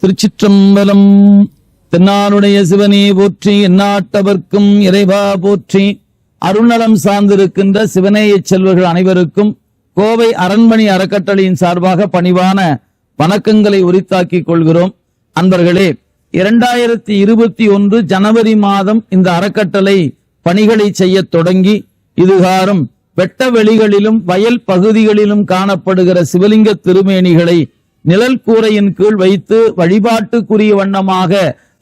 திருச்சிற்றம்பலம். தென்னாருடைய சிவனே போற்றி, எந்நாட்டவர்க்கும் இறைவா போற்றி. அருள்நலம் சார்ந்திருக்கின்ற சிவனேய செல்வர்கள் அனைவருக்கும் கோவை அரண்மனை அறக்கட்டளையின் சார்பாக பணிவான வணக்கங்களை உரித்தாக்கிக் கொள்கிறோம். அன்பர்களே, 2021 ஜனவரி மாதம் இந்த அறக்கட்டளை பணிகளை செய்ய தொடங்கி இதுகாரும் வெட்ட வெளிகளிலும் வயல் பகுதிகளிலும் காணப்படுகிற சிவலிங்க திருமேனிகளை நிழல் கூரையின் கீழ் வைத்து வழிபாட்டுக்குரிய வண்ணமாக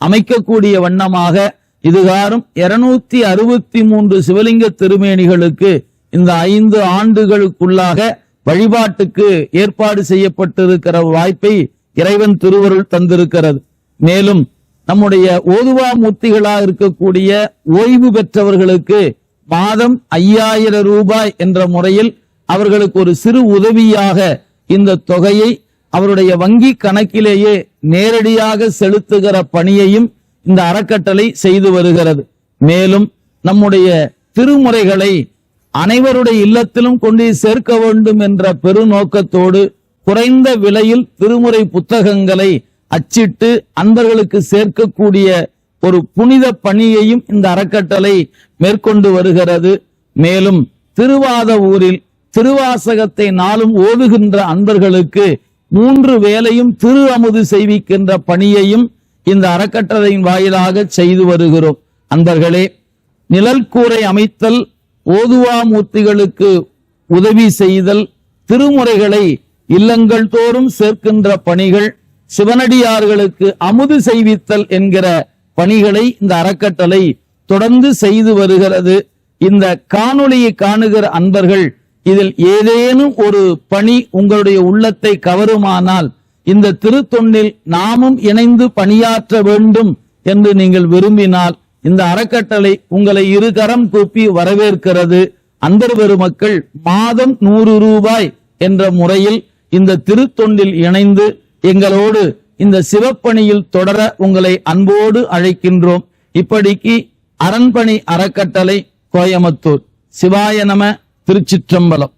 அமைக்கக்கூடிய வண்ணமாக இதுகாரும் 263 சிவலிங்க திருமேனிகளுக்கு இந்த 5 ஆண்டுகளுக்குள்ளாக வழிபாட்டுக்கு ஏற்பாடு செய்யப்பட்டிருக்கிற வாய்ப்பை இறைவன் திருவருள் தந்திருக்கிறது. மேலும் நம்முடைய ஓதுவா மூர்த்திகளாக இருக்கக்கூடிய ஓய்வு பெற்றவர்களுக்கு மாதம் 5000 ரூபாய் என்ற முறையில் அவர்களுக்கு ஒரு சிறு உதவியாக இந்த தொகையை அவருடைய வங்கி கணக்கிலேயே நேரடியாக செலுத்துகிற பணியையும் இந்த அறக்கட்டளை செய்து வருகிறது. மேலும் நம்முடைய திருமுறைகளை அனைவருடைய இல்லத்திலும் கொண்டு சேர்க்க வேண்டும் என்ற பெருநோக்கத்தோடு குறைந்த விலையில் திருமுறை புத்தகங்களை அச்சிட்டு அன்பர்களுக்கு சேர்க்கக்கூடிய ஒரு புனித பணியையும் இந்த அறக்கட்டளை மேற்கொண்டு வருகிறது. மேலும் திருவாத ஊரில் திருவாசகத்தை நாளும் ஓதுகின்ற அன்பர்களுக்கு 3 வேளையும் திரு அமுது செய்விக்கின்ற பணியையும் இந்த அறக்கட்டளையின் வாயிலாக செய்து வருகிறோம். அன்பர்களே, நிழல் கூரை அமைத்தல், ஓதுவா மூர்த்திகளுக்கு உதவி செய்தல், திருமுறைகளை இல்லங்கள் தோறும் சேர்க்கின்ற பணிகள், சிவனடியார்களுக்கு அமுது செய்வித்தல் என்கிற பணிகளை இந்த அறக்கட்டளை தொடர்ந்து செய்து வருகிறது. இந்த காணொளியை காணுகிற அன்பர்கள் இதில் ஏதேனும் ஒரு பணி உங்களுடைய உள்ளத்தை கவருமானால் இந்த திருத்தொண்டில் நாமும் இணைந்து பணியாற்ற வேண்டும் என்று நீங்கள் விரும்பினால் இந்த அறக்கட்டளை உங்களை இருகரம் கூப்பி வரவேற்கிறது. அன்பர் பெருமக்கள் மாதம் 100 ரூபாய் என்ற முறையில் இந்த திருத்தொண்டில் இணைந்து எங்களோடு இந்த சிவப்பணியில் தொடர உங்களை அன்போடு அழைக்கின்றோம். இப்படிக்கு அரண்மனை அறக்கட்டளை, கோயமுத்தூர். சிவாய நம. திருச்சிற்றம்பலம்.